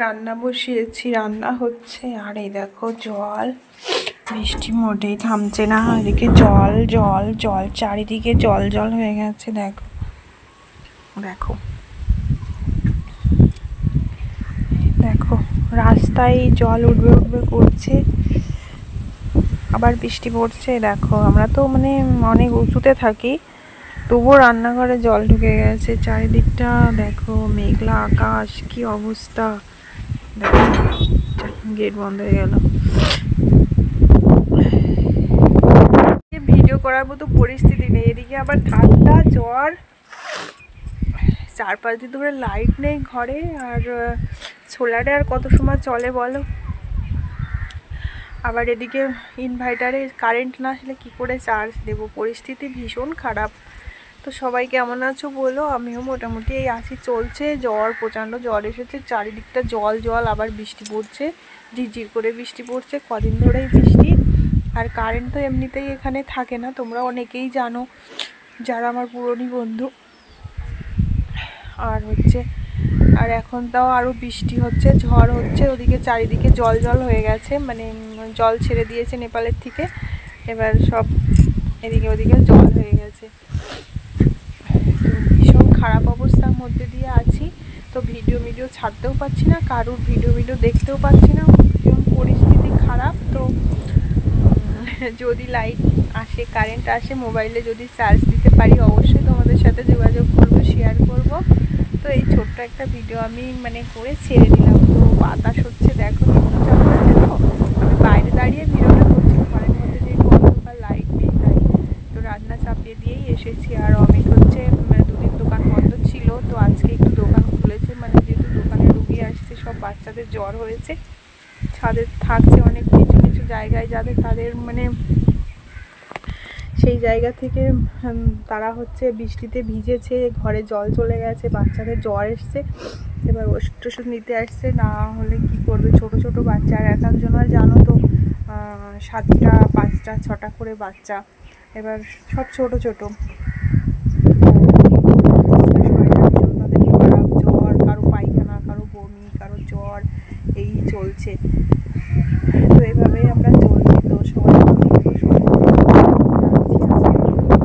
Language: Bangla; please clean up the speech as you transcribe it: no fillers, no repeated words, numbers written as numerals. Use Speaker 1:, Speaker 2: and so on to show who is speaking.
Speaker 1: রান্না বসিয়েছি, রান্না হচ্ছে। আর এই দেখো জল, বৃষ্টি মোটেই থামছে না। এদিকে জল জল জল, চারিদিকে জল জল হয়ে গেছে। দেখো দেখো দেখো, রাস্তায় জল উঠবে উঠবে করছে, আবার বৃষ্টি পড়ছে। দেখো আমরা তো মানে অনেক উঁচুতে থাকি, তবুও রান্নাঘরে জল ঢুকে গেছে। চারিদিকটা দেখো, মেঘলা আকাশ, কি অবস্থা। দেখো গেট বন্ধ হয়ে গেল। ভিডিও করার মতো পরিস্থিতি নেই, এদিকে আবার ঠান্ডা, জ্বর, 4-5 দিন ধরে লাইট নেই ঘরে। আর সোলারে আর কত সময় চলে বলো। আবার এদিকে ইনভার্টারে কারেন্ট না আসলে কি করে চার্জ দেবো, পরিস্থিতি ভীষণ খারাপ। তো সবাই কেমন আছো বলো। আমিও মোটামুটি এই আছি, চলছে। জ্বর, প্রচণ্ড জ্বর এসেছে, চারিদিকটা জল জল। আবার বৃষ্টি পড়ছে, ঝিরঝির করে বৃষ্টি পড়ছে কদিন ধরেই বৃষ্টি। আর কারেন্ট তো এমনিতেই এখানে থাকে না, তোমরা অনেকেই জানো যারা আমার পুরনো বন্ধু। আর হচ্ছে, আর এখন তাও আরও বৃষ্টি হচ্ছে, ঝড় হচ্ছে, ওদিকে চারিদিকে জল জল হয়ে গেছে, মানে জল ছেড়ে দিয়েছে নেপালের থেকে। এবার সব এদিকে ওদিকে জল হয়ে গেছে, তো ভীষণ খারাপ অবস্থার মধ্যে দিয়ে আছি। তো ভিডিও ছাড়তেও পারছি না, কারুর ভিডিও দেখতেও পাচ্ছি না, ভীষণ পরিস্থিতি খারাপ। তো যদি লাইট আসে, কারেন্ট আসে, মোবাইলে যদি চার্জ দিতে পারি অবশ্যই তোমাদের সাথে যোগাযোগ করবো, শেয়ার করব। তো এই ছোট্ট একটা ভিডিও আমি মানে করে ছেড়ে দিলাম। তো বাতাস হচ্ছে, দেখো দেখো, আমি বাইরে দাঁড়িয়ে ভিডিওটা করছি, ঘরের মধ্যে যে অন্ধকার, লাইট নেই তাই। তো রান্না চাপিয়ে দিয়েই এসেছি। আর অনেক হচ্ছে 2 দিন দোকান বন্ধ ছিল, তো আজকে একটু দোকান খুলেছে, মানে যেহেতু দোকানে রুগী আসছে, সব বাচ্চাদের জ্বর হয়েছে, ছাদে থাকছে অনেক নিচু নিচু জায়গায় যাদের, তাদের মানে সেই জায়গা থেকে তারা হচ্ছে বৃষ্টিতে ভিজেছে, ঘরে জল চলে গেছে, বাচ্চাদের জ্বর এসছে। এবার ওষুধ টষুধ নিতে আসছে, না হলে কি করবে, ছোট ছোট বাচ্চা। আর এক একজনের জানো তো 7টা 5টা 6টা করে বাচ্চা, এবার সব ছোট ছোট। তাদের খারাপ জ্বর, কারো পায়খানা, কারো বমি, কারো জ্বর, এই চলছে।